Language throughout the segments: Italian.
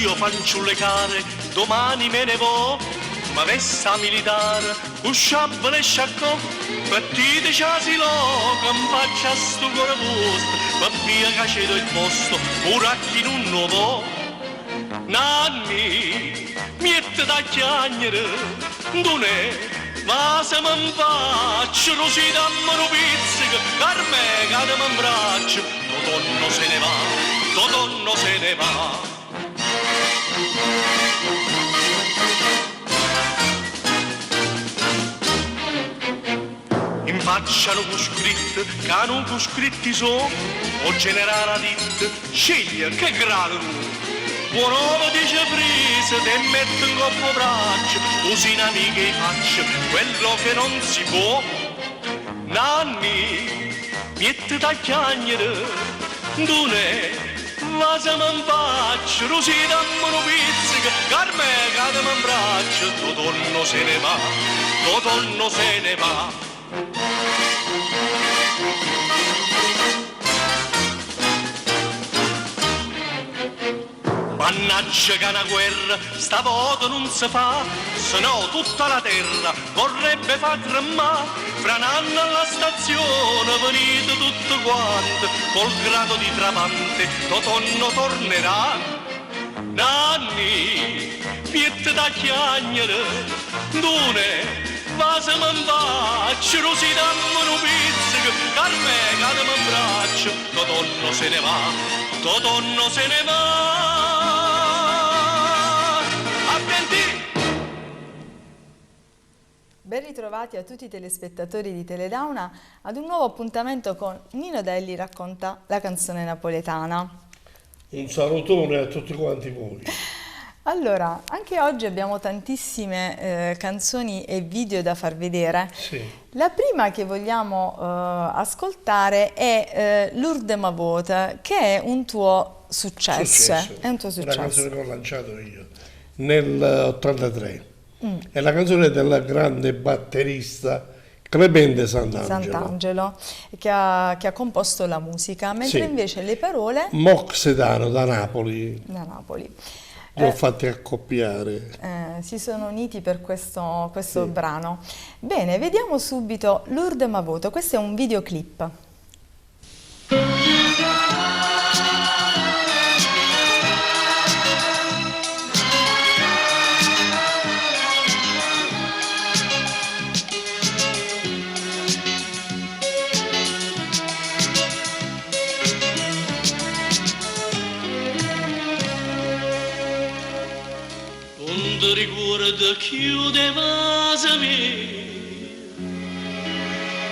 io fanciulle care, domani me ne vo, ma vesta militare, usciabile e sciaccò, partite ciasilo, che impaccia sto cuore vostro, ma via che c'è il posto, uracchi in un nuovo. Nanni, miette da chiagnere, donè, ma se mi faccio, così dammi un pizzico, carme cade mi abbraccio, Totonno se ne va, Totonno se ne va. In faccia non fu scritto, che non fu scritti so, o generale dit, sceglie che grado tu. Buon uomo dice frise, te metto in coppo braccio, così in amiche faccio quello che non si può. Nanni, miette da chiagnere, donè, ma se mi faccio, così dammi un pizzico, carme cade mi abbraccio, Totonno se ne va, Totonno se ne va. Mannaggia che una guerra stavolta non si fa, se no tutta la terra vorrebbe far tremare. Fra un anno alla stazione venite tutto quanto, col grado di tramante Totonno tornerà. Nanni, piette da chiagnere, donè, ma se mi faccio, così dammi un pizzico, carme cade mi abbraccio, Totonno se ne va, Totonno se ne va. Ben ritrovati a tutti i telespettatori di Teledauna ad un nuovo appuntamento con Nino Delli racconta la canzone napoletana. Un salutone a tutti quanti voi. Allora, anche oggi abbiamo tantissime canzoni e video da far vedere. Sì. La prima che vogliamo ascoltare è Lourdes ma vota, che è un tuo successo. È un tuo successo. Una canzone che ho lanciato io nel 83. È la canzone del grande batterista Clemente Sant'Angelo che ha composto la musica, mentre invece le parole Moxedano da Napoli. Li ho fatti accoppiare. Si sono uniti per questo brano. Bene, vediamo subito Lourdes ma voto. Questo è un videoclip. Ricorda chiude casa mia,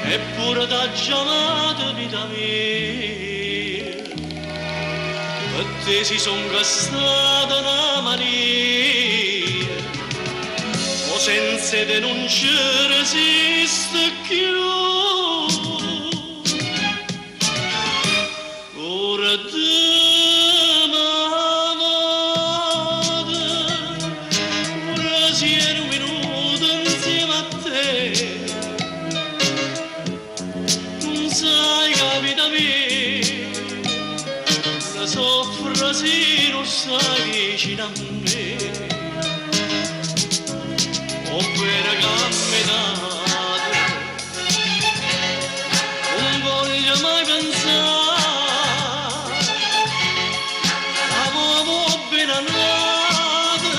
eppure t'ha chiamata vita mia, per te si son gastata una mania, o senza denunciare esiste più. Ora se non stai vicino a me, ho per camminare, non voglio mai pensare, avevo ben andata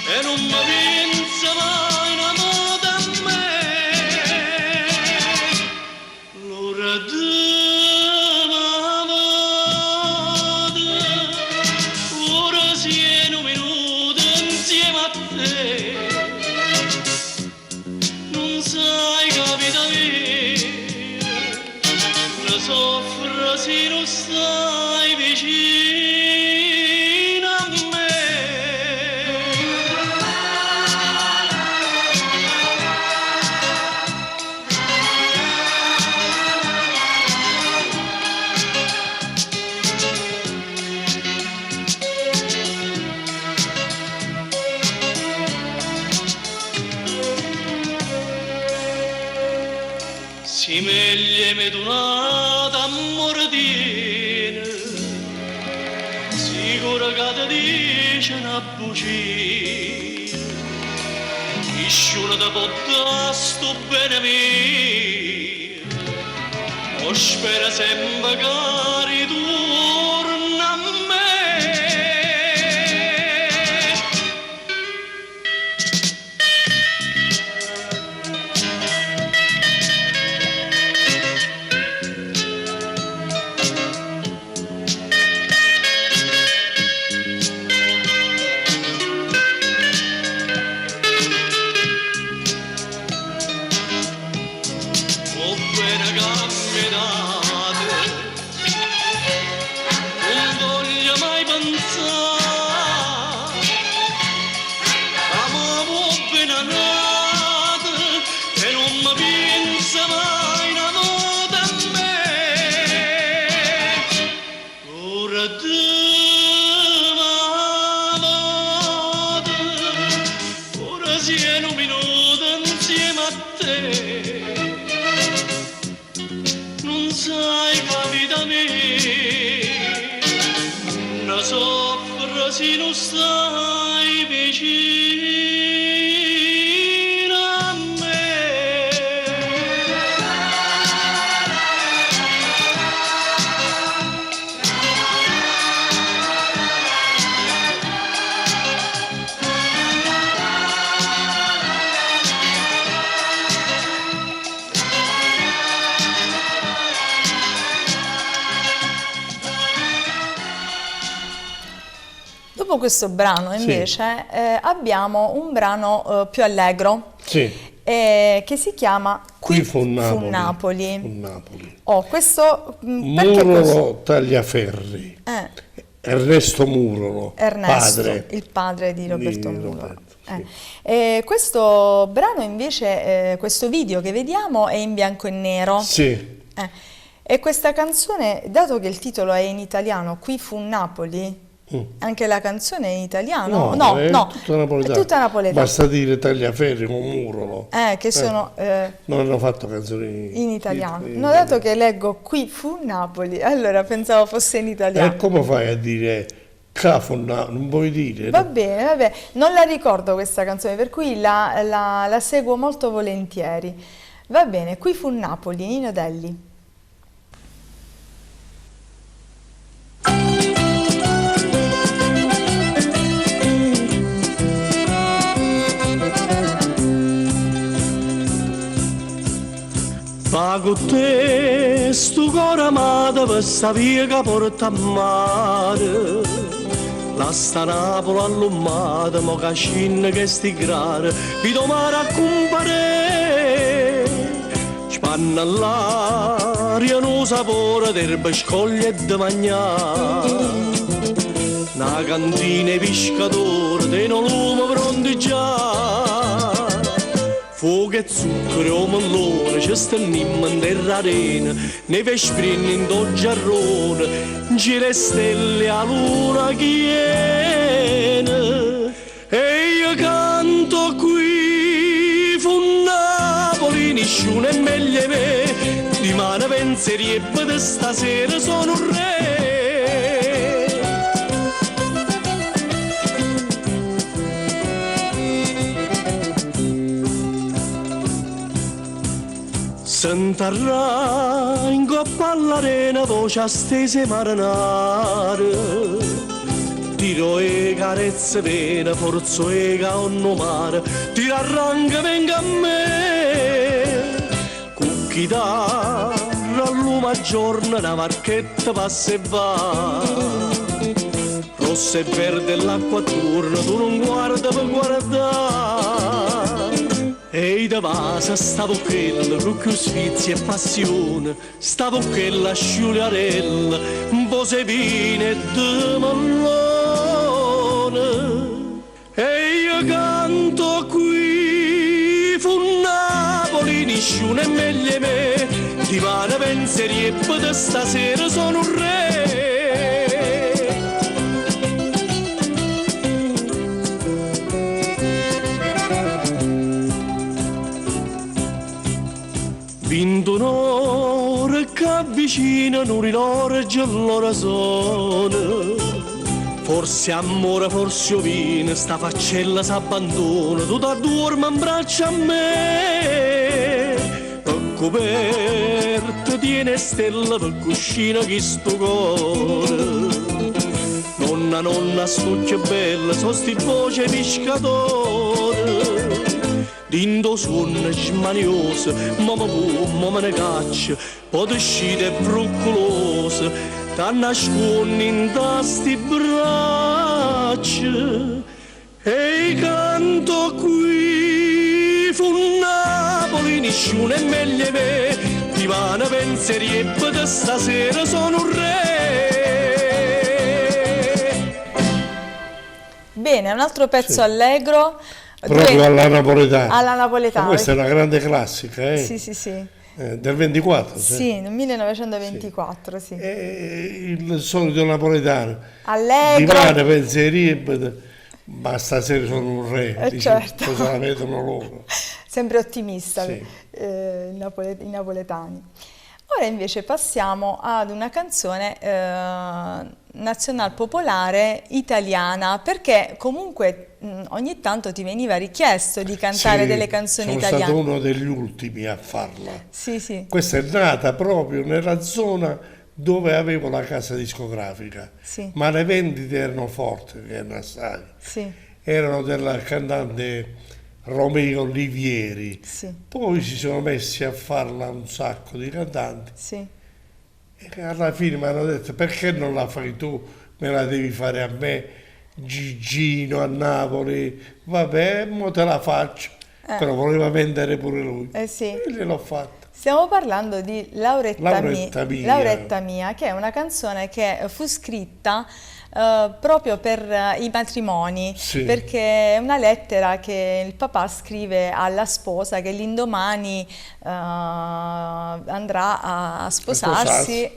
e non mi pensa mai una moda a me. L'ora soffro se non stai vicino a me. Si meglio me donata amore sicuro che ti fece una bugia, nessuno da poter sto bene mio, o spera sempre che ritorna a me. Se non stai vicino a me. Dopo questo brano invece abbiamo un brano più allegro che si chiama Qui fu Napoli. Fu Napoli. Oh, questo Murolo Tagliaferri. Ernesto Murolo, il padre di Roberto Murolo. Questo brano invece, questo video che vediamo è in bianco e nero. E questa canzone, dato che il titolo è in italiano, Qui fu Napoli, anche la canzone è in italiano? No, è tutta napoletana. Basta dire Tagliaferri o Murolo. Che sono... non hanno fatto canzoni in italiano. No, dato che leggo Qui fu Napoli, allora pensavo fosse in italiano. E come fai a dire non puoi dire? Va bene, va bene. Non la ricordo questa canzone, per cui la seguo molto volentieri. Va bene, Qui fu Napoli, Nino Delli. Va con te sto cuore amato per sta via che porta a mare. La sta Napoli all'ummata, mo cascina che sti grare, vi domare a compare. Spanna l'aria, no sapore d'erba, scoglie e di mangiare. Una cantina e pescatore, te non lume pronti già. Fuoco e zucchero, mellone, ci stenniamo in terra arena, nei vesprini in giarrone, gira e stelle a luna chiena. E io canto qui, fu Napoli, nessuno è meglio me, di mano pensieri e di stasera sono un re. S'interrà in coppa all'arena, voce stese marinare, tiro e carezze vene, forzo e caonno mare, tiro arranca venga a me, con chitarra a luma giorno, una marchetta passa e va, rossa e verde l'acqua attorno, tu non guarda per guardare. Ehi da vasa stavo quella, con più sfizia e passione, stavo quella sciuliarella, un po' se vine e de mallone. E io canto qui, fu Napoli, nessuno è meglio me, di mare pensieri e di stasera sono un re. Vinto un'ora che avvicinano un'ora già l'ora sono, Forse amore, forse ovino, sta faccella s'abbandona, tu da dormi in braccio a me. Per coperto tiene stella, per cuscino chi sto cuore. Nonna, nonna, sto che bella, so sti voce pescatore. Dindo suona smaniosa, mamma bu, mamma ne caccia, poi uscite fruccolose, ti nascondi in tasti braccia. E canto qui, fu Napoli, nessuno è meglio me, ti vanno pensieri e per stasera sono un re. Bene, un altro pezzo allegro. Proprio alla napoletana. Alla napoletana. Ma questa è una grande classica, Sì, sì, sì. Del 24. Sì, nel 1924, sì. Il solito napoletano. Allegro. Divane, pensieri, ma stasera sono un re. Certo. Cosa la vedono loro. Sempre ottimista, Sì. i napoletani. Ora invece passiamo ad una canzone nazional popolare italiana, perché comunque ogni tanto ti veniva richiesto di cantare delle canzoni italiane. Sono stato uno degli ultimi a farla. Sì, sì. Questa è nata proprio nella zona dove avevo la casa discografica, Sì. ma le vendite erano forti, erano assai. Sì. Erano del cantante Romeo Olivieri. Sì. Poi si sono messi a farla un sacco di cantanti Sì. e alla fine mi hanno detto: perché non la fai tu, me la devi fare a me, Gigino a Napoli. Vabbè, mo te la faccio. Però voleva vendere pure lui. Sì. E gliel'ho fatta. Stiamo parlando di Lauretta Mia. Lauretta Mia, che è una canzone che fu scritta proprio per i matrimoni, Sì. perché è una lettera che il papà scrive alla sposa che l'indomani andrà a sposarsi,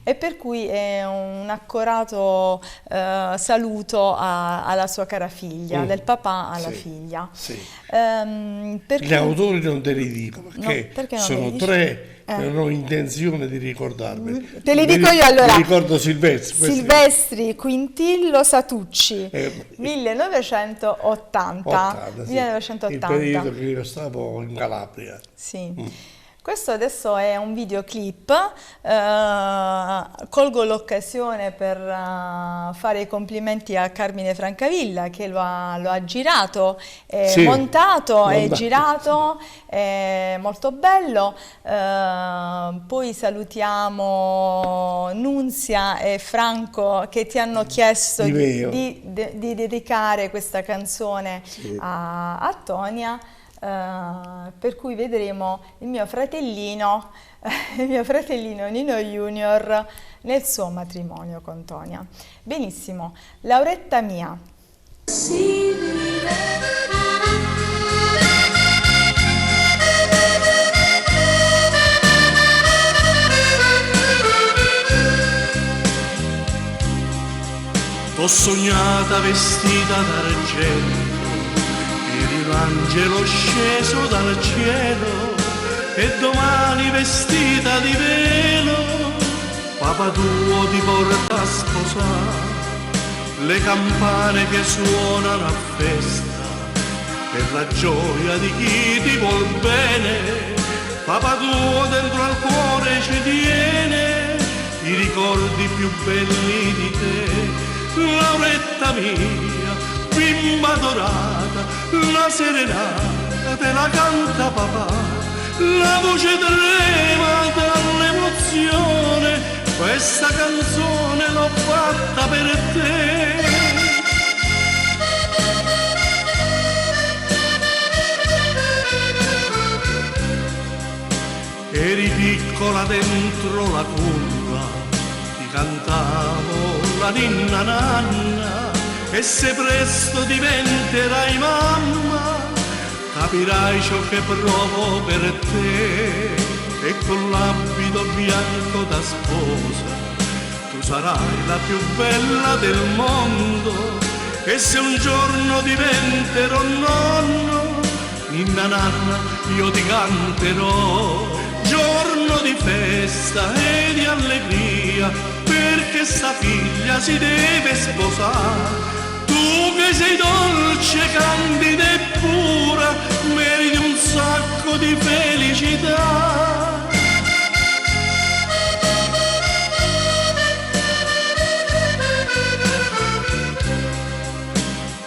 e per cui è un accorato saluto alla sua cara figlia, del papà alla figlia. Sì. Perché... Gli autori non te li dico perché, No, perché non sono li dici? tre e non ho intenzione di ricordarmi. Te li dico io allora. Mi ricordo Silvestri. Silvestri, Quintillo, Satucci, 1980. Sì. 1980. Il periodo che io stavo in Calabria. Sì. Questo adesso è un videoclip, colgo l'occasione per fare i complimenti a Carmine Francavilla che lo ha girato, montato e girato, è molto bello. Poi salutiamo Nunzia e Franco che ti hanno chiesto di dedicare questa canzone a Tonia. Per cui vedremo il mio fratellino Nino Junior nel suo matrimonio con Tonia. Benissimo, Lauretta Mia. T'ho sognata vestita d'argento, l'angelo sceso dal cielo, e domani vestita di velo papà tuo ti porta a sposare. Le campane che suonano a festa per la gioia di chi ti vuol bene, papà tuo dentro al cuore ci tiene i ricordi più belli di te. Lauretta mia, bimba dorata, la serenata te la canta papà, la voce trema dall'emozione, questa canzone l'ho fatta per te. Eri piccola dentro la culla, ti cantavo la ninna nanna, e se presto diventerai mamma, capirai ciò che provo per te. E con l'abito bianco da sposa tu sarai la più bella del mondo. E se un giorno diventerò nonno, ninna nanna io ti canterò. Giorno di festa festa e di allegria, perché sta figlia si deve sposare. Tu che sei dolce, candida e pura, meriti un sacco di felicità.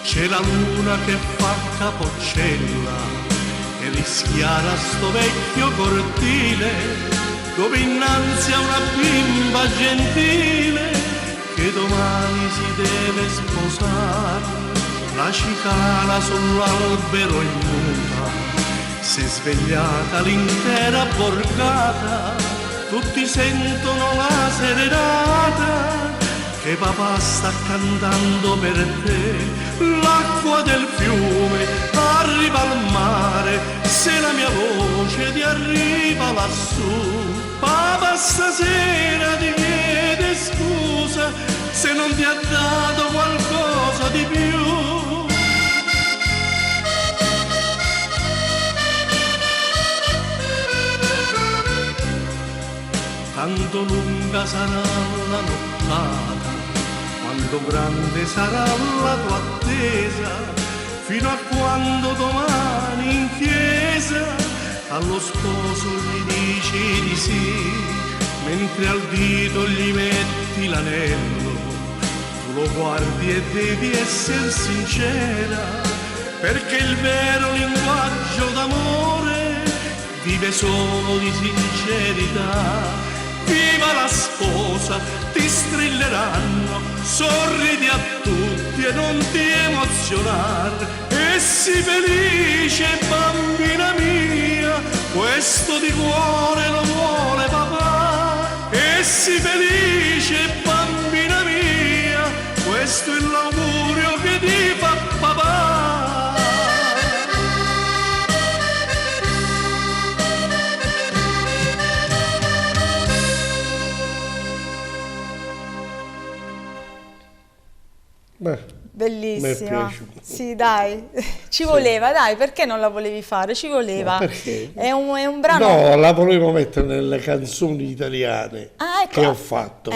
C'è la luna che fa capoccella e rischiara sto vecchio cortile, dove innanzi a una bimba gentile che domani si deve sposare. La cicala sull'albero immuta, si è svegliata l'intera borgata, tutti sentono la serenata che papà sta cantando per te. L'acqua del fiume arriva al mare, se la mia voce ti arriva lassù. Papà stasera ti chiede scusa se non ti ha dato qualcosa di più. Tanto lunga sarà la nottata, quanto grande sarà la tua attesa, fino a quando domani in chiesa allo sposo gli dici di sì, mentre al dito gli metti l'anello. Tu lo guardi e devi essere sincera, perché il vero linguaggio d'amore vive solo di sincerità. Viva la sposa, ti strilleranno, sorridi a tutti e non ti emozionare. E sii felice, bambina mia, questo di cuore lo vuole papà. E sii felice, bambina mia, questo è l'augurio che ti fa papà. Bellissima, sì dai, ci voleva, dai, perché non la volevi fare? Ci voleva. Perché? È un brano... No, la volevo mettere nelle canzoni italiane ecco. che ho fatto,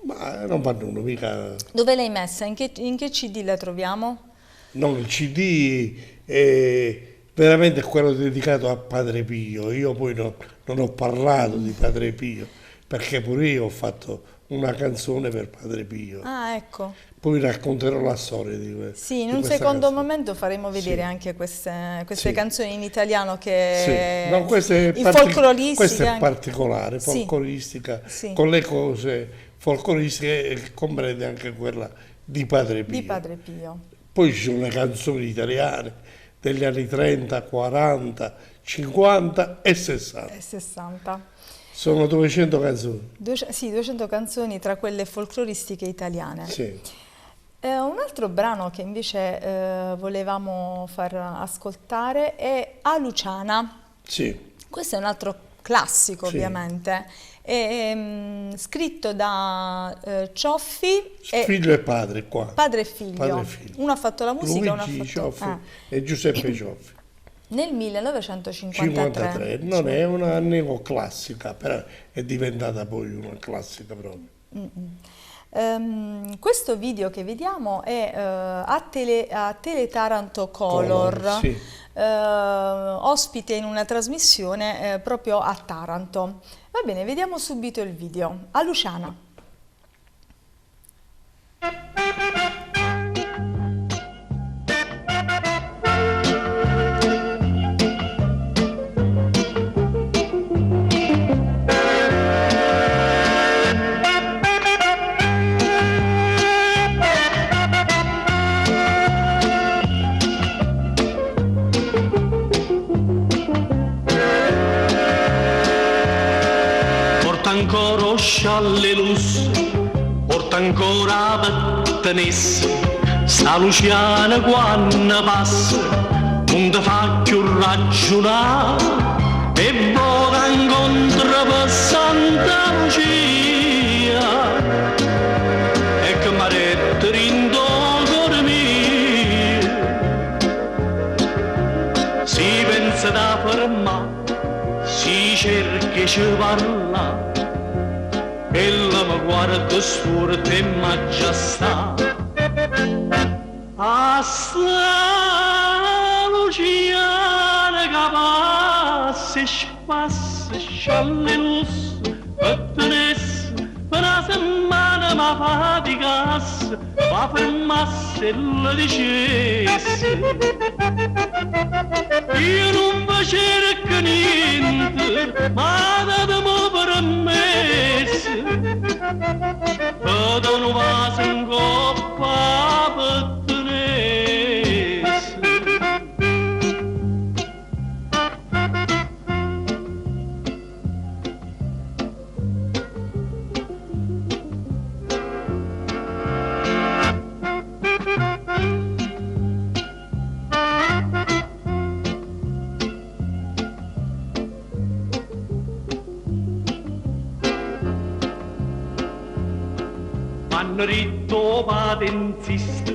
ma non vanno mica... Dove l'hai messa? In che CD la troviamo? No, il CD è veramente quello dedicato a Padre Pio. Io poi non ho parlato di Padre Pio, perché pure io ho fatto una canzone per Padre Pio. Ah, ecco. Poi racconterò la storia di questa. Sì, in un secondo momento faremo vedere anche queste canzoni in italiano che no, questa è folcloristiche. Questa è particolare, folcloristica, con le cose folcloristiche e comprende anche quella di Padre Pio. Di Padre Pio. Poi ci sono le canzoni italiane degli anni 30, 40, 50 e 60. Sono 200 canzoni. Sì, 200 canzoni tra quelle folcloristiche italiane. Sì. Un altro brano che invece volevamo far ascoltare è A Luciana. Sì. Questo è un altro classico, ovviamente. È scritto da Cioffi. Figlio e padre qua. Padre e figlio. Uno ha fatto la musica, uno ha fatto... Cioffi e Giuseppe Cioffi. Nel 1953. Non è una neoclassica, però è diventata poi una classica proprio. Questo video che vediamo è a Teletaranto Color, ospite in una trasmissione proprio a Taranto. Va bene, vediamo subito il video. A Luciana. Ancora scialle lusse, porta ancora pettenesse, sta Luciana quando passa, non ti fa più ragionare, e vola incontro per Santa Lucia, e che mi rette rindogore mio, si pensa da fermare, si cerca ci parla, ella mi guarda storta e mi già sta. A sta Luciana che passa e spassa, scialle lusso, pettenesse, per una settimana mi faticasse, ma fermasse e le dicesse. Io non facevo niente, ma datemi permesso, per non vaso in coppa pettenesse. M'hanno ritto patenzista,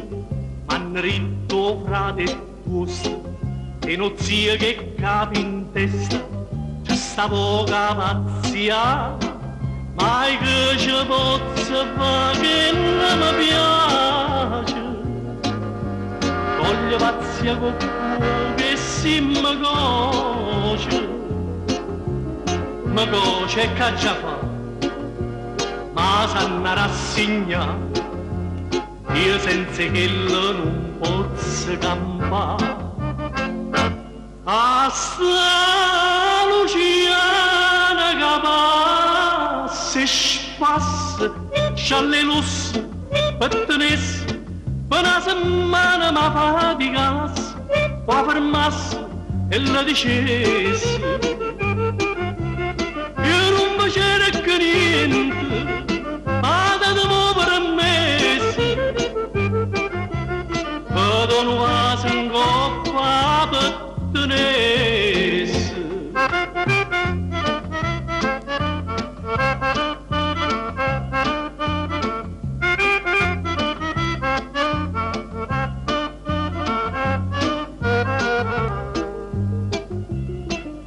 m'hanno ritto frate posto, e non zia che capi in testa, c'è sta poca pazzia, mai che ci possa fare che non mi piace. Voglio pazzia con che si mi coce e che già fa. Ma s'hanno rassegnato, io senza che non posso campare. A sta Luciana che passa e spassa, scialle lusso, pettenesse, per una settimana mi faticasse, poi fermasse e la dicesse. Io non facevo che niente, ma datemi permesso, per un vaso in coppa pettenesse.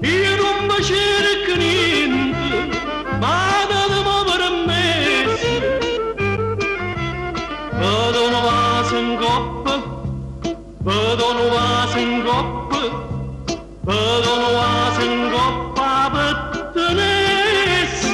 Io non facevo che niente, ma datemi permesso, per un vaso in coppa, per un vaso in coppa, per un vaso in coppa pettenesse.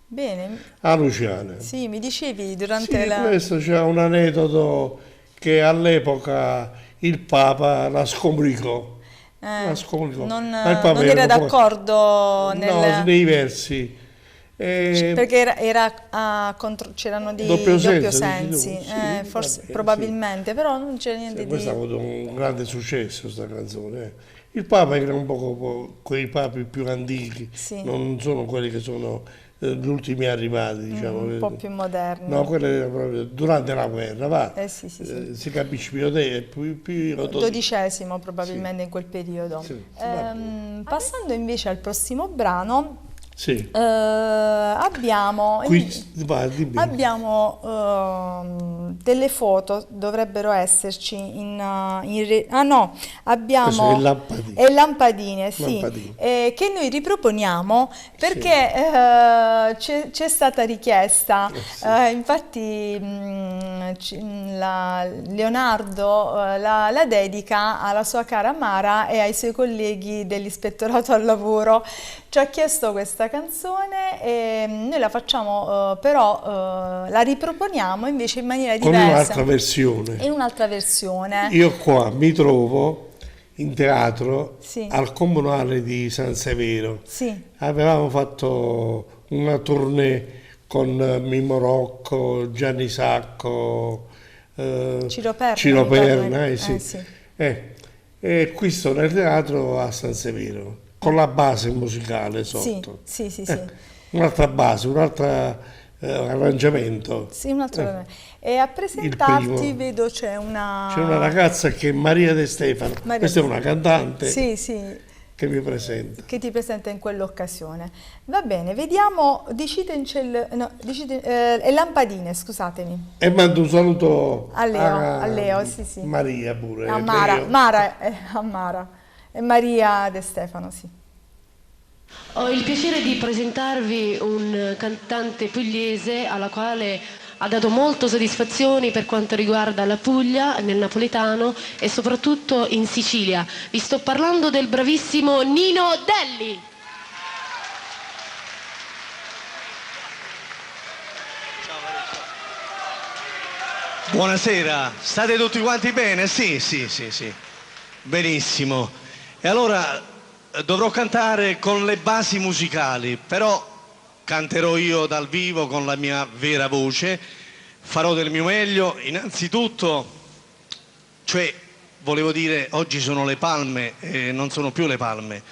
Bene. A Luciana. Sì, mi dicevi durante la... Questo c'è un aneddoto che all'epoca il Papa la scomunicò. Non era d'accordo no, nei versi. Perché c'erano dei doppio sensi, forse, vabbè, probabilmente, però non c'è niente di... Questo ha avuto un grande successo, questa canzone. Il Papa era un po' quei papi più antichi, non sono quelli che sono gli ultimi arrivati, diciamo. Un po' più moderni. No, quello era proprio durante la guerra, va. Sì. Si capisce più XII probabilmente in quel periodo. Passando invece al prossimo brano, abbiamo delle foto, dovrebbero esserci abbiamo lampadine, che noi riproponiamo perché c'è stata richiesta, infatti Leonardo la dedica alla sua cara Mara e ai suoi colleghi dell'Ispettorato al Lavoro. Ci ha chiesto questa canzone e noi la facciamo, però la riproponiamo invece in maniera diversa. Con un'altra versione. In un'altra versione. Io qua mi trovo in teatro al Comunale di San Severo. Avevamo fatto una tournée con Mimmo Rocco, Gianni Sacco, Ciro Perna. E qui sto nel teatro a San Severo, con la base musicale sotto. Sì. Un'altra base, un altro arrangiamento. Un altro arrangiamento. E a presentarti vedo c'è una ragazza che è Maria De Stefano. Questa è una cantante. che mi presenta. Che ti presenta in quell'occasione. Va bene, vediamo e lampadine, scusatemi. E mando un saluto a Leo, sì, sì. Maria pure. A Mara e Maria De Stefano, sì. Ho il piacere di presentarvi un cantante pugliese alla quale ha dato molte soddisfazioni per quanto riguarda la Puglia, nel napoletano e soprattutto in Sicilia. Vi sto parlando del bravissimo Nino Delli. Buonasera, state tutti quanti bene? Sì. Benissimo. E allora dovrò cantare con le basi musicali, però canterò io dal vivo con la mia vera voce, farò del mio meglio. Innanzitutto, volevo dire, oggi sono le palme e non sono più le palme.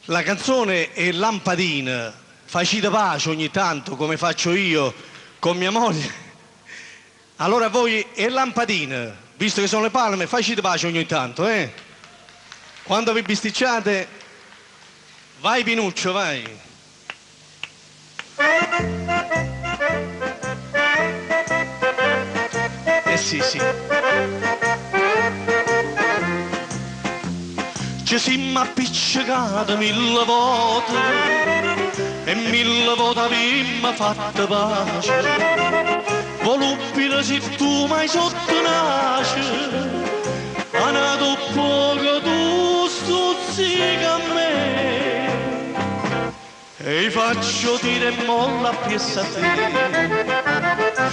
La canzone è Lampadina, facite pace ogni tanto come faccio io con mia moglie. Allora voi è Lampadina, visto che sono le palme, facite pace ogni tanto, eh? Quando vi bisticciate, vai Pinuccio, vai. Sì. Ci siamo appiccicati 1000 volte e 1000 volte abbiamo fatto pace. Volupile se tu mai sottonaci, a dopo tu stuzzica a me e faccio dire molla a piessa a te.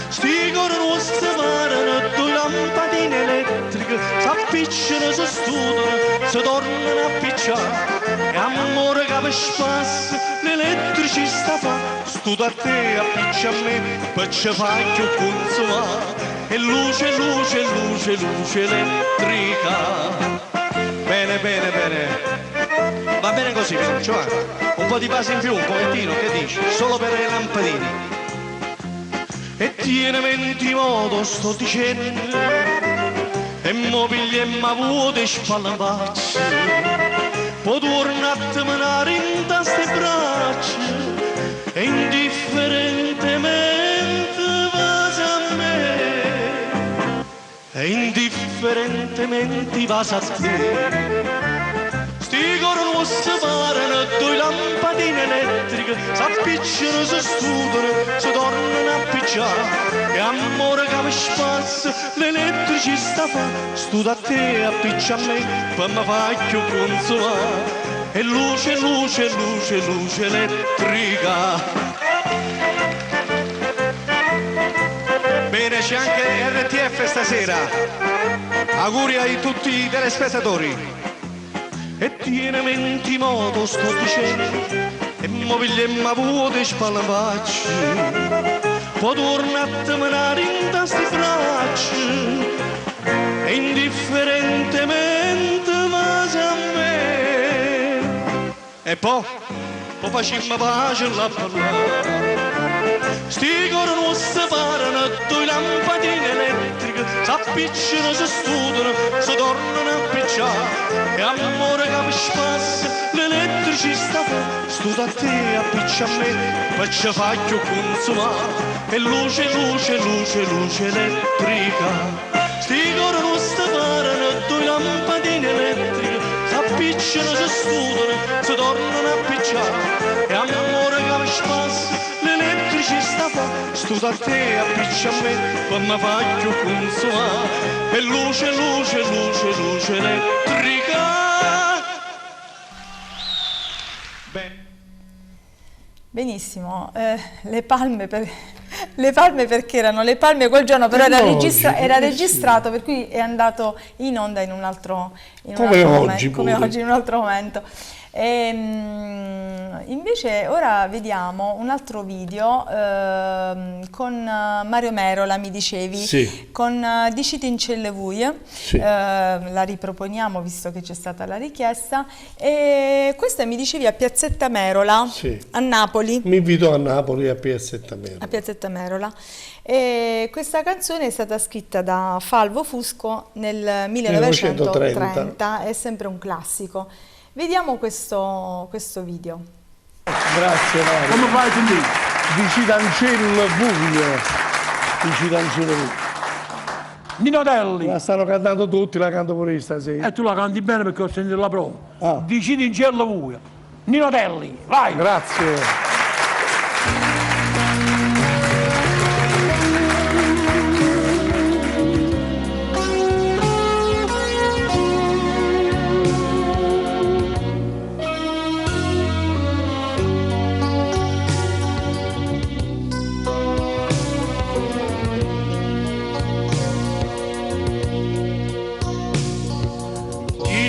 Sti cori nostri parano, due lampadine elettriche, s'appicciano, si studiano, si tornano a picciare. E amore che per spasso, l'elettricista fa, studia a te, appiccia a me, poi ci fai più consumare. E luce elettrica. Bene. Va bene così, cioè, un po' di base in più, un pochettino, che dici? Solo per le lampadine. E tiene menti modo, sto dicendo, e mo pigliemmo vuote spallambacci, poi tornate menare in taste braccia, e indifferentemente vas a me, e indifferentemente vas a te. Sti cori nostri parano, due lampadine elettriche, s'appicciano, si studiano, si tornano a picciare. E amore che mi spazza, l'elettricista fa, studia a te, appiccia a me, poi mi fai più consumare. E luce elettrica. Bene, c'è anche RTF stasera. Auguri a tutti i telespettatori. E tiene menti modo, sto dicendo, e mo pigliemmo vuote spallambacci, poi tornate menare in tasti braccia, e indifferentemente vas a me. E poi facemmo pace là parlare. Sti cori nostri parano, due lampadine elettriche, s'appicciano, si studiano, si tornano a picciare. E amore che mi spazza, l'elettricista fa, studia a te, appiccia a me, poi ci fai più consumare. E luce elettrica. Sti cori nostri parano, due lampadine elettriche, s'appicciano, si studiano, si tornano a picciare. E amore che mi spazza, l'elettricista fa, studia a te, appiccia a me, poi mi fai più consumare. E luce elettrica. Benissimo, le palme perché erano le palme quel giorno, però era registrato, per cui è andato in onda in un altro momento. Invece ora vediamo un altro video con Mario Merola, mi dicevi, sì, con Diciti in celle vuie, sì. La riproponiamo visto che c'è stata la richiesta, e questa mi dicevi a Piazzetta Merola, sì, a Napoli. Mi invito a Napoli a Piazzetta Merola. A Piazzetta Merola. E questa canzone è stata scritta da Falvo Fusco nel 1930, è sempre un classico. Vediamo questo video. Grazie Mario. Come fai sentire? Di Citancello Buio. Di Citancello Buio. Nino Telli. La stanno cantando tutti, la canto pure io stasera. E tu la canti bene perché ho sentito la prova. Ah. Di Citancello Buio. Nino Telli, vai! Grazie.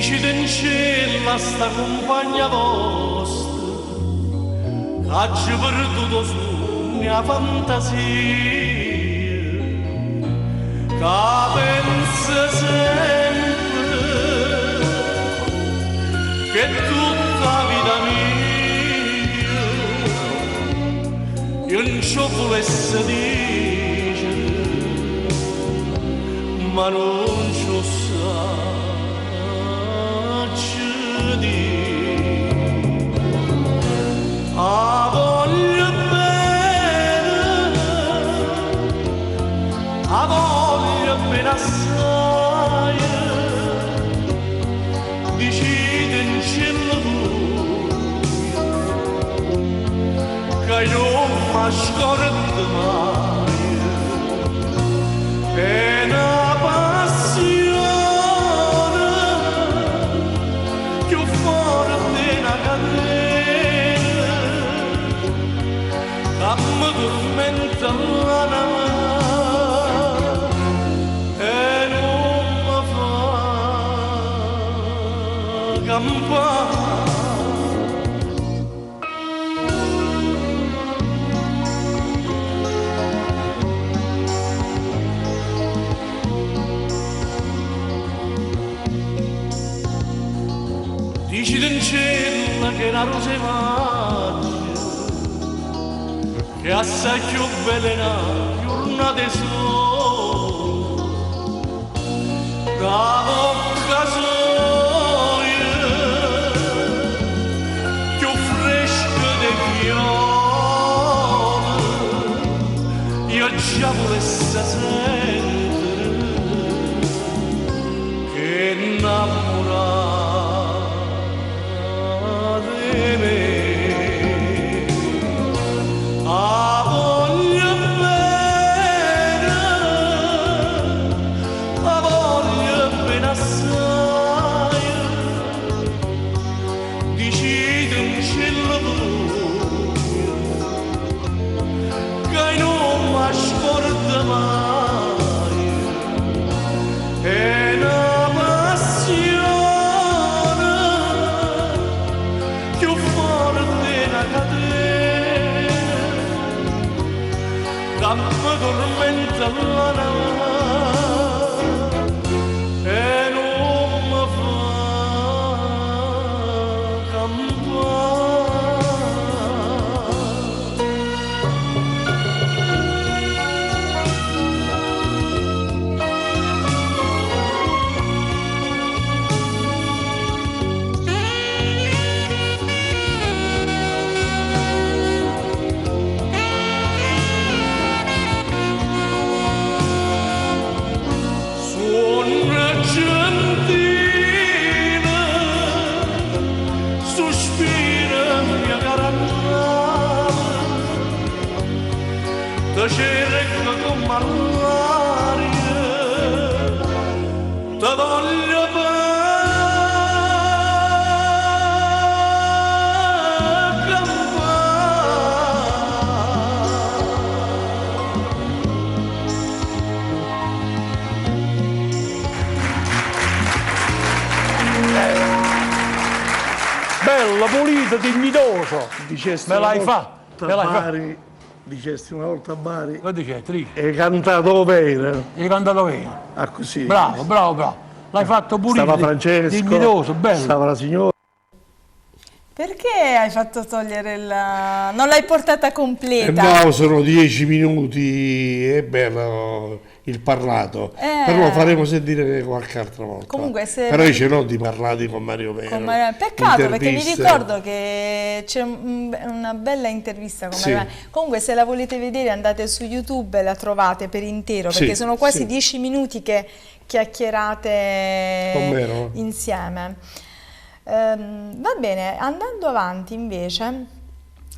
Citancello sta compagna vostra che ha perduto sogna fantasia, che pensa sempre che tutta la vita mia io non ci volesse dire, ma non ci sa. A voglio bene assai, decide in cielo che non mi scordo mai, è una passione più forte di una catena che mi tormenta l'anima e non mi fa campare. Dici in cielo che la rosa è magia, che è assai più bella giornata sole, da bocca soia, più fresca di fiore, io già volesse sentire che innamorare tormenta l'anima e non mi fa cerca con malaria, te voglio Bello, pulito, dignitoso. Me l'hai fatto, me l'hai fatto. Dicesti una volta a Bari. Che dicevi? Hai cantato bene. Hai cantato bene. Ah, così. Bravo, bravo, bravo. L'hai fatto pulito. Stava Francesco. Dignitoso, bello. Stava la signora. Perché hai fatto togliere non l'hai portata completa? No, sono 10 minuti, è bello. il parlato, però lo faremo sentire qualche altra volta. Comunque, però io ce l'ho di parlati con Mario Vero. Peccato, perché mi ricordo che c'è una bella intervista con Mario Vero. Comunque, se la volete vedere, andate su YouTube e la trovate per intero, perché sono quasi 10 minuti che chiacchierate insieme. Va bene, andando avanti invece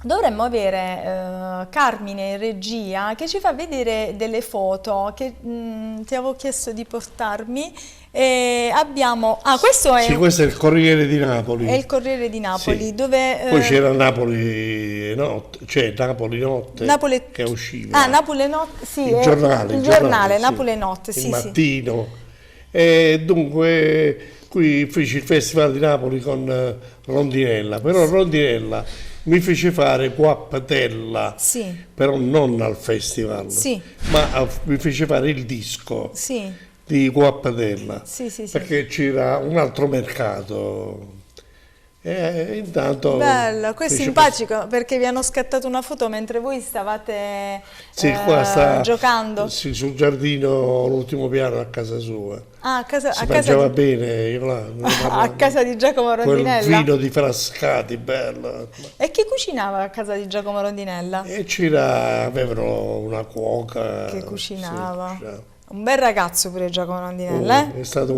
dovremmo avere Carmine in regia che ci fa vedere delle foto che ti avevo chiesto di portarmi, e abbiamo questo è il Corriere di Napoli, è il Corriere di Napoli, dove poi c'era Napoli Notte, cioè Napoli Notte che usciva, Napoli Notte, il giornale Napoli Notte, il mattino. E dunque qui feci il Festival di Napoli con Rondinella, però Rondinella mi fece fare Guappatella, però non al festival, ma mi fece fare il disco di Guappatella, perché c'era un altro mercato. Intanto bello, questo è simpatico perché vi hanno scattato una foto mentre voi stavate giocando sul giardino, l'ultimo piano a casa sua. A casa mangiava bene, io là, a casa di Giacomo Rondinella, quel vino di Frascati bello. E chi cucinava a casa di Giacomo Rondinella? E avevano una cuoca che cucinava. Un bel ragazzo pure Giacomo Rondinella. È stato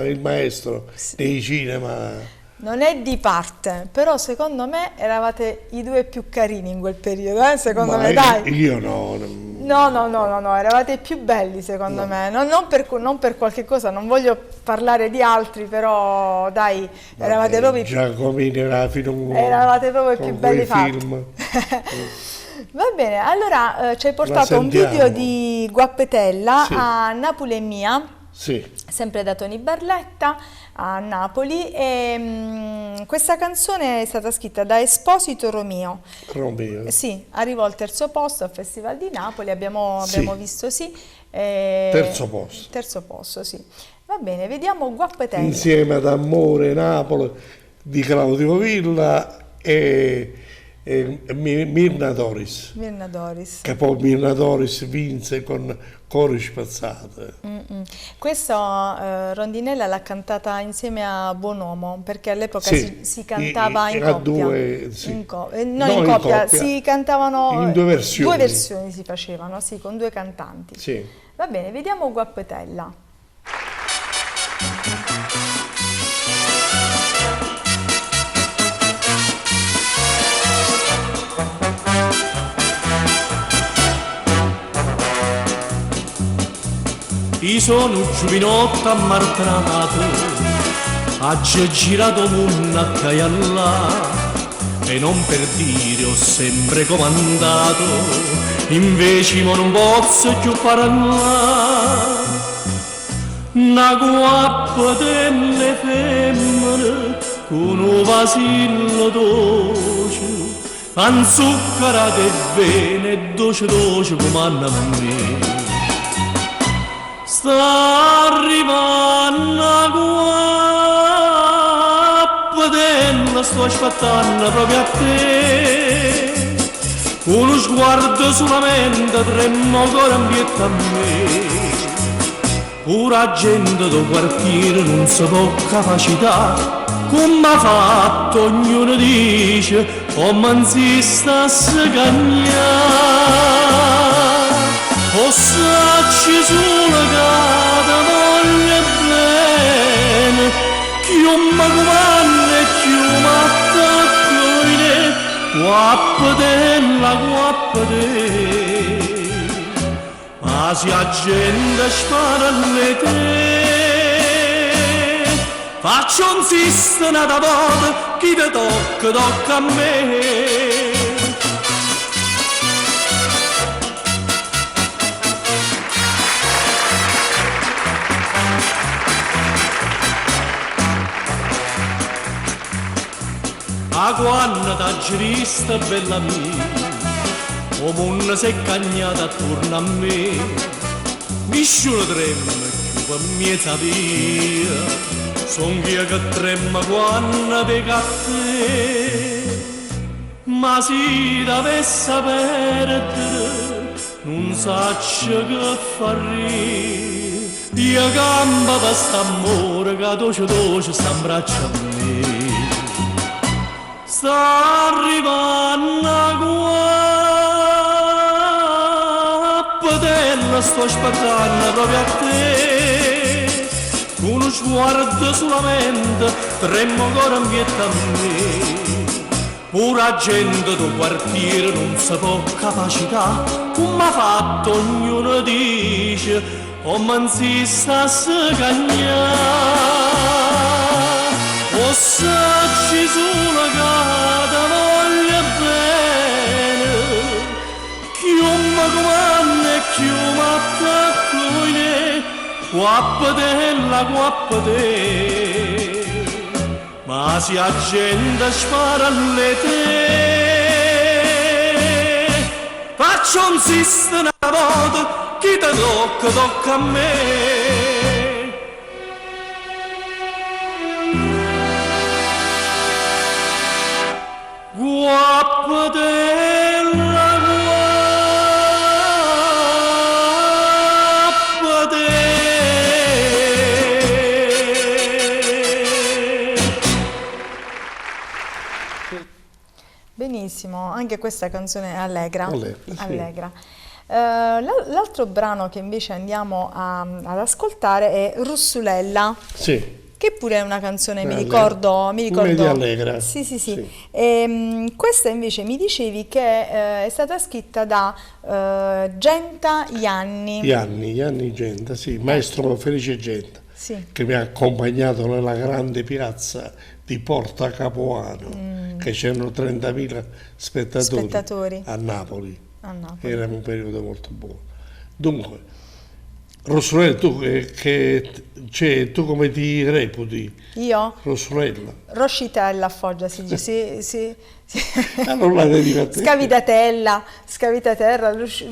il maestro dei cinema. Non è di parte, però secondo me eravate i due più carini in quel periodo, secondo me, dai. Io no. No, eravate i più belli secondo me, non per qualche cosa, non voglio parlare di altri, però dai, eravate proprio Giacomini eravate proprio i più belli fatti. Va bene, allora ci hai portato un video di Guappatella a Napoli è mia, sempre da Tony Barletta a Napoli, e questa canzone è stata scritta da Esposito Romeo. Sì, arrivò al terzo posto al Festival di Napoli, abbiamo visto terzo posto, sì. Va bene, vediamo Guappatella. Insieme ad Amore Napoli di Claudio Villa e Mirna Doris. Che poi Mirna Doris vinse con Cori Spazzate. Questa Rondinella l'ha cantata insieme a Bonomo, perché all'epoca si cantava in coppia. Si cantavano in due versioni. Due versioni si facevano, con due cantanti. Va bene, vediamo Guappatella. Io sono un giovinotto ammartrato, oggi ho girato una caialla, e non per dire ho sempre comandato, invece ma non posso più parlare. Una guappa delle femmine con un vasillo dolce, panzucchera che bene dolce come a me. Sta arrivando a Guappatella, sto aspettando proprio a te. Uno sguardo solamente tremmo ancora ambietta a me. Pura gente del quartiere non si può capacità, come ha fatto ognuno dice, come insiste a scagnare. O sacci sulla cata voglia bene, chiumma comanda e chiumma attaccoine, Guappatella, ma se la gente spara alle te, faccio insistere una volta, chi ti tocca a me. A quando t'ha girista bella mia, o munna si è cagnata attorno a me, mi sciuno tremma più per miezza via, son io che tremma quando pega a te, ma si dovesse perdere, non saccio che farri. Io gamba da st'amore che doce sta in braccio a me. Sta arrivando qua, padella sto aspettando proprio a te. Con uno sguardo solamente, tremmo ancora in pietta a me. Pura gente del quartiere non si può capacità, come ha fatto ognuno dice, o man si sta a cagnare, o saggi sulla cata voglia bene, chiuma comanda e chiuma attaccoine, guappa te, ma si a gente spara alle te, faccio un siste una volta, chi te tocca a me. Guappadella, guappate. Benissimo, anche questa canzone è allegra. Allegra. L'altro brano che invece andiamo ad ascoltare è Russulella, che pure è una canzone, mi ricordo medio allegra. Sì. Questa invece mi dicevi che è stata scritta da Genta Ianni. Ianni Genta, sì, maestro Felice Genta, che mi ha accompagnato nella grande piazza di Porta Capuano, che c'erano 30.000 spettatori a Napoli. Era un periodo molto buono. Dunque, Russulella, tu come ti reputi? Io? Russulella. Roscitella a Foggia si dice, sì. Allora la Scavitatella,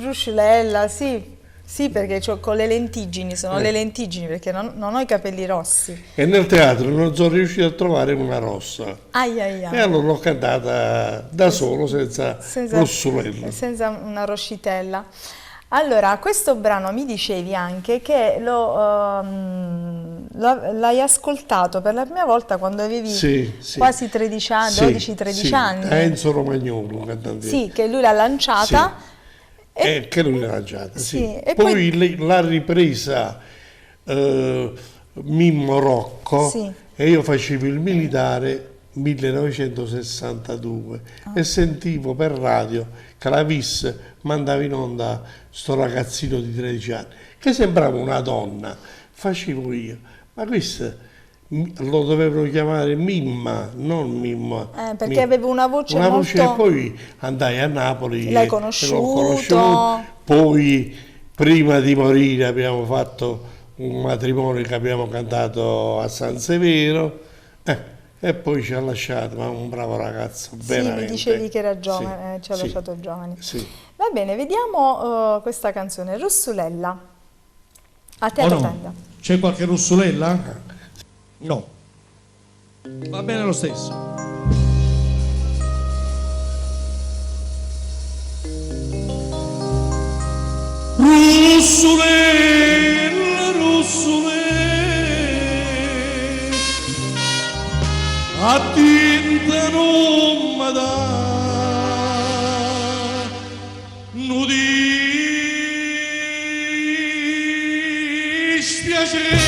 Russulella, sì. Sì, perché con le lentiggini, sono le lentiggini, perché non ho i capelli rossi. E nel teatro non sono riuscito a trovare una rossa. E allora l'ho cantata da solo, senza Russulella. Senza una roscitella. Allora, questo brano mi dicevi anche che l'hai ascoltato per la prima volta quando avevi quasi 13 anni, 12-13 anni. Enzo Romagnolo, un cantante. Sì, che lui l'ha lanciata. Che lui l'ha lanciata, E poi l'ha ripresa Mimmo Rocco, e io facevo il militare 1962 e sentivo per radio che la VIS mandava in onda sto ragazzino di 13 anni che sembrava una donna. Facevo io, ma questo lo dovevano chiamare Mimma, non Mimma. Perché aveva una voce molto... E poi andai a Napoli. L'hai conosciuto. Poi, prima di morire, abbiamo fatto un matrimonio che abbiamo cantato a San Severo. E poi ci ha lasciato, ma un bravo ragazzo, veramente. Sì, mi dicevi che era giovane, ci ha lasciato giovane. Va bene, vediamo questa canzone, Russulella. A te tenda. C'è qualche Russulella? No. Va bene lo stesso. Russulella, Russulella, a tinta non mi dà, non dispiacere.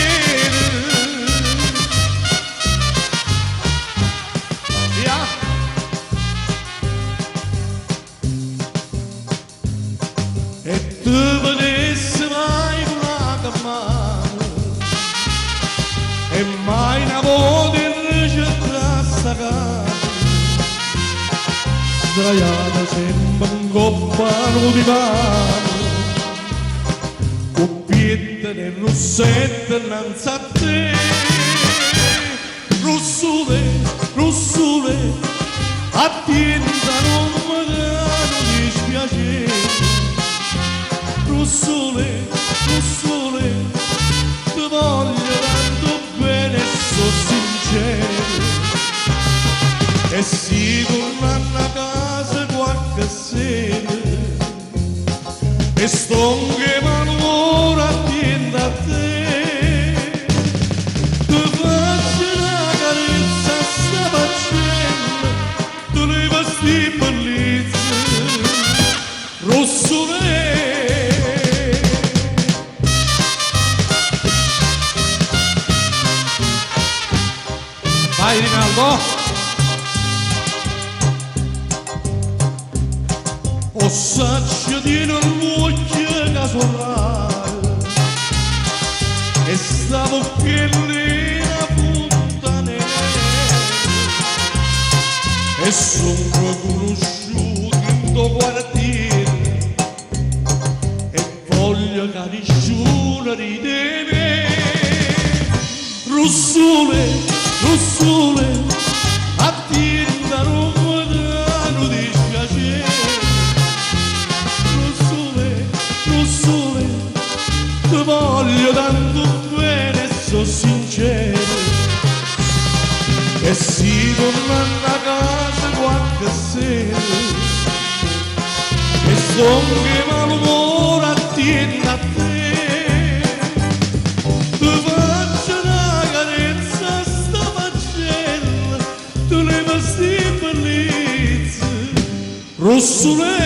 E mai una voce ricetta sdraiata sempre in coppa di mano, coppietta nel rossetto innanzi a te. Russule, attenta non mi danno dispiacere. Russule, ti voglio tanto bene e sono sincero. E si tornano a casa qualche sera e e sto che m'amore attiende a te, ti faccio una carezza sta facendo, tu le vesti bellezza, rosso vai Rinaldo. O saccio di non muoia casolare e stavo che l'era puntanera e sono conosciuto in tuo quartiere e voglio che nessuno ride me. Rossole, rossole, attienda non guardano dispiacere. Rossole, ti voglio tanto bene, sono sincero. E si torna a casa qualche sera e son che malumore attiende a te. Ti faccio una carezza sta faccenda, tu le vesti bellezza, Rossole.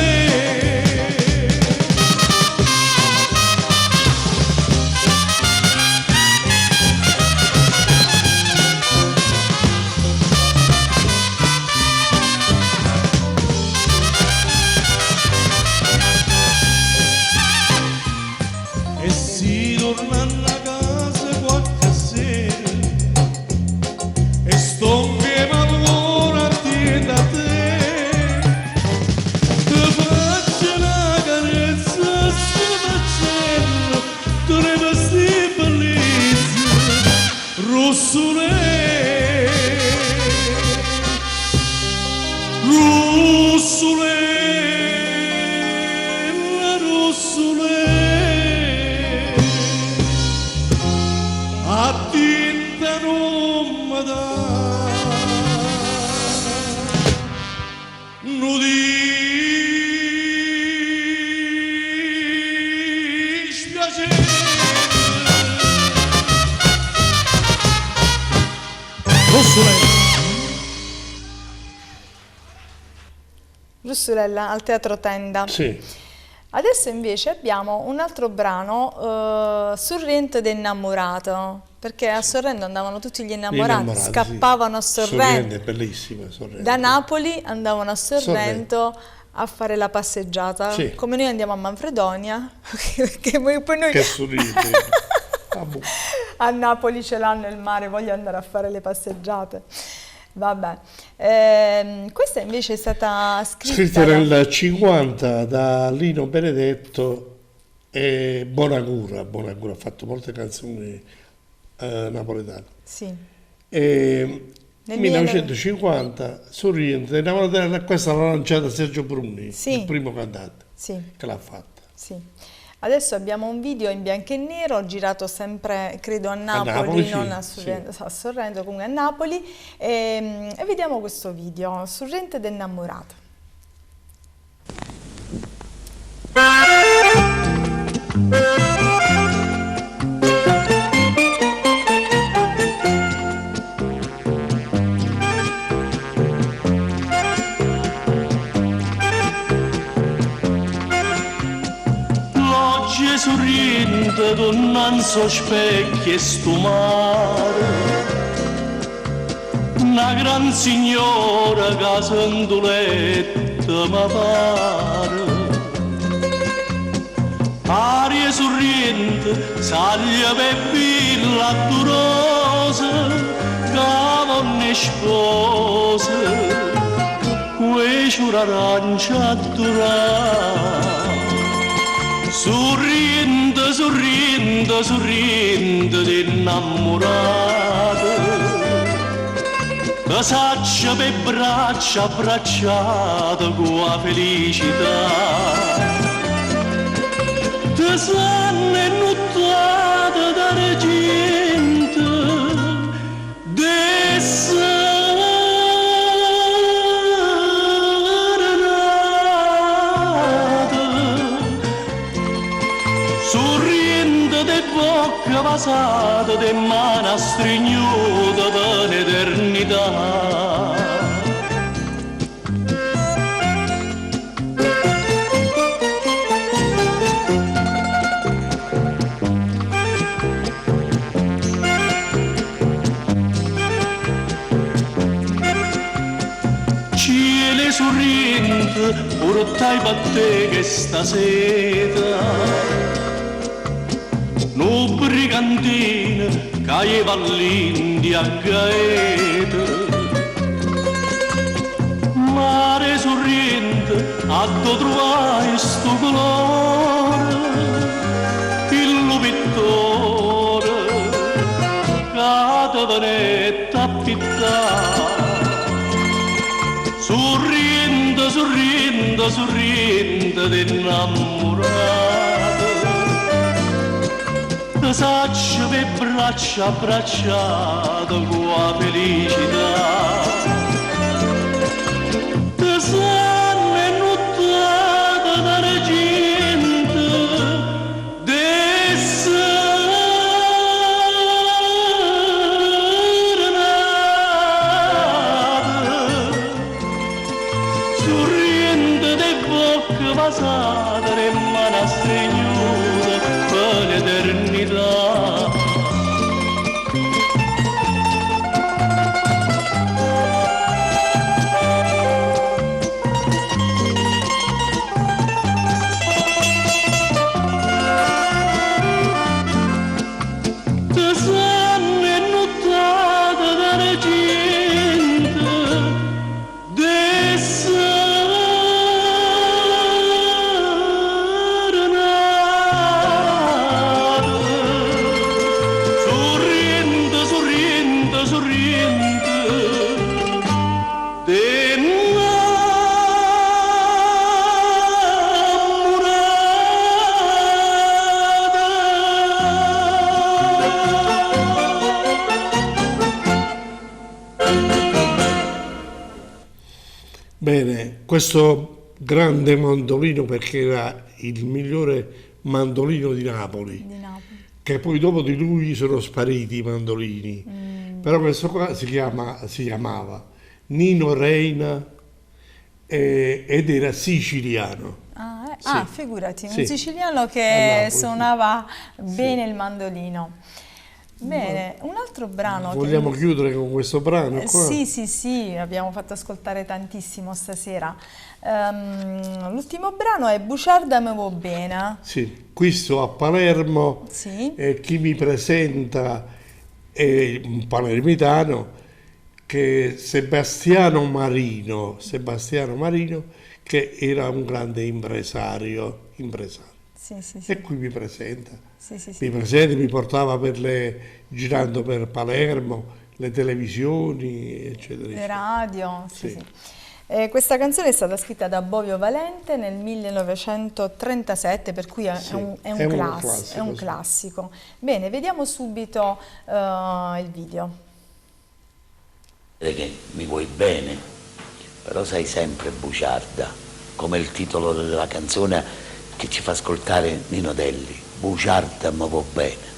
Russurella al Teatro Tenda. Sì. Adesso invece abbiamo un altro brano, Sorrento d'innamorato, perché a Sorrento andavano tutti gli innamorati, scappavano sì. a Sorrento. Sorrento è bellissima, Sorrento. Da Napoli andavano a Sorrento a fare la passeggiata, sì. Come noi andiamo a Manfredonia, che poi noi che sorride. a Napoli ce l'hanno il mare, voglio andare a fare le passeggiate. Vabbè, questa invece è stata scritta nel 50 da Lino Benedetto e Bonagura ha fatto molte canzoni napoletane. Sì. E nel 1950 Sorrento, questa l'ha lanciata Sergio Bruni, sì. Il primo cantante, sì. Che l'ha fatta. Sì. Adesso abbiamo un video in bianco e nero, girato sempre, credo, a Napoli, non a Sorrento, sì. A Sorrento, comunque a Napoli, e vediamo questo video, Sorrento d'innamorato. Sorrento donnanzo specchio e sto mare, una gran signora che sentoletta mi pare. Aria sorriente, saglia per villa durosa, che vonne sposa, quei arancia durare. Sorrento, sorrento, sorrento d'innamorato, che saccia per braccia abbracciato con la felicità. Te sanno innuttate d'argento, sorriente, portai per te che stasera. No brigantine, caeva all'India gaeta. Mare sorriente, a tu trovai sto colore, il pittore, cade venetta a pittare. Sorrindo, sorrindo, sorrindo d'innamorato, ti saccio per braccia abbracciato con la felicità. Ti sanno innuttata dalla gente passata e mano stregnuta per l'eternità. Ti sanno innuttata dalla gente Bene, questo grande mandolino, perché era il migliore mandolino di Napoli, che poi dopo di lui sono spariti i mandolini, però questo qua si chiamava Nino Reina ed era siciliano. Sì. Figurati, un Sì. Siciliano che Napoli, suonava bene Sì. il mandolino. Bene, un altro brano. Vogliamo chiudere con questo brano qua? Sì, abbiamo fatto ascoltare tantissimo stasera. L'ultimo brano è Bugiarda me vo bene. Sì, qui sto a Palermo, Sì. Chi mi presenta è un palermitano, che è Sebastiano Marino, che era un grande impresario. Sì. E qui mi presenta. Sì. Mi portava girando per Palermo, le televisioni, eccetera. Le radio, sì. Sì. Questa canzone è stata scritta da Bovio Valente nel 1937, per cui è un classico. Bene, vediamo subito il video. Che mi vuoi bene, però sei sempre bugiarda, come il titolo della canzone che ci fa ascoltare Nino Delli. Bugiarda mi va bene.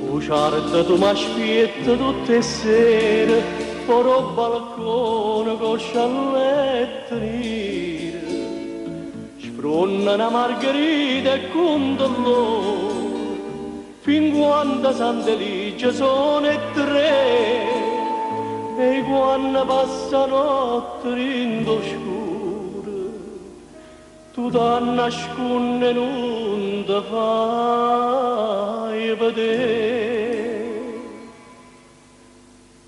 Bugiarda, tu mi aspetti tutte le sere, fuori al balcone con sciallette nere. Spronna una margherita e condolore, fin quando Santa Ligia sono e tre, e quando passa notte in oscuro, tu da nasconde non ti fai vedere.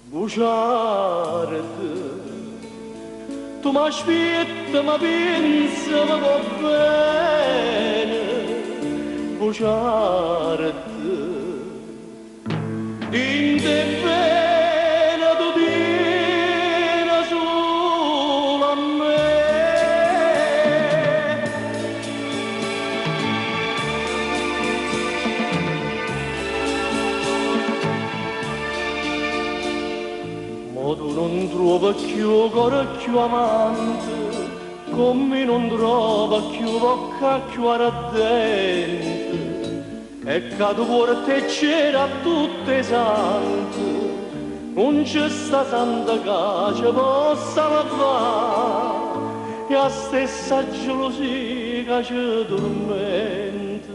Bugiarda, tu mi aspetti, ma pensi, ma va bene. Bugiarda, in te bene tu tieni solo a me. Ma tu non trovi più cuore più amante, come non trova più bocca più ardente. E che tu porti c'era tutte sante, non c'è sta santa che ci possa lavare, e la stessa gelosia che ci dormenta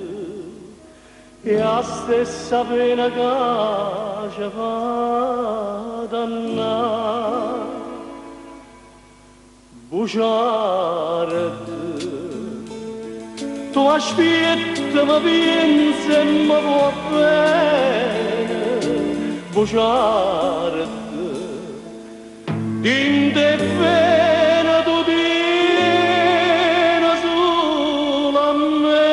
e la stessa pena che ci fa dannare. Bugiarda, tu aspetti, ma pensi e mi va bene. Bugiarda, dinte pena tu tieni solo a me.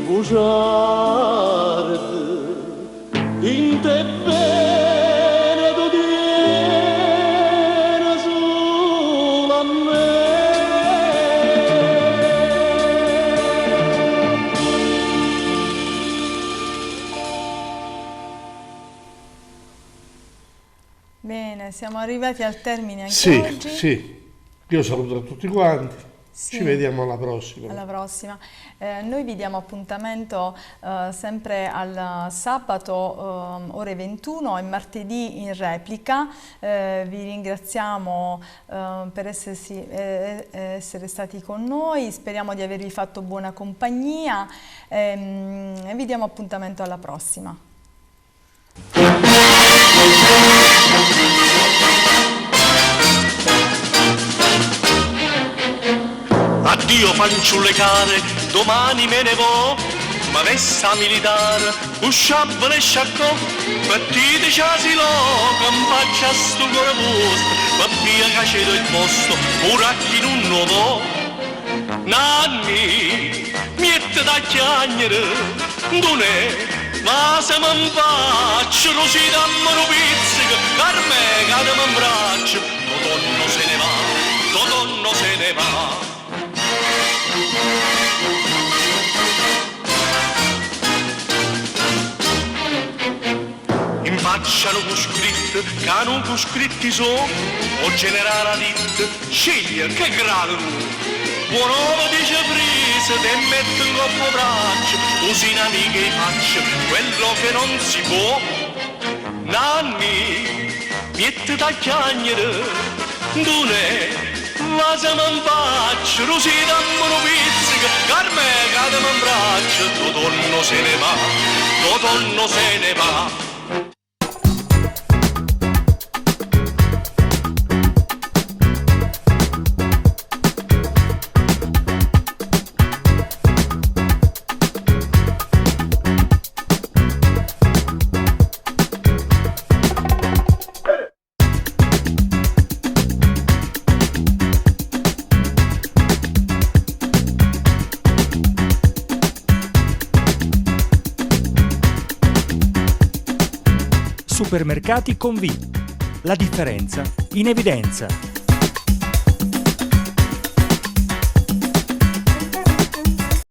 Bugiarda, dinte pena tu tieni solo a me. Bene, siamo arrivati al termine anche Sì, oggi. sì. Io saluto tutti quanti. Sì. Ci vediamo alla prossima. Alla prossima. Noi vi diamo appuntamento sempre al sabato ore 21 e martedì in replica. Vi ringraziamo per essere stati con noi, speriamo di avervi fatto buona compagnia e vi diamo appuntamento alla prossima. Addio fanciulle care, domani me ne vo, ma vesta militare, usciabile e sciaccò, partite ciasilo, campaccia sto cuore vostro, ma via che c'è il posto, ora chi non lo vo. Nanni, miette da chiagnere, non è, ma se mi faccio, lo si dammo un pizzico, carme cademo in braccio, Totò se ne va, Totò se ne va. Impacciano con scritto, che non con scritti so, o generale a dit, sceglie che grado. Buonovo dice frise, te metto in coppo braccio, così in amiche faccio quello che non si può. Nanni, miette da chiagnere, non è. Ma se mi faccio, lo si dammo un pizzico, carme cademo in braccio, Totò se ne va, Totò se ne va. Supermercati con V. La differenza in evidenza.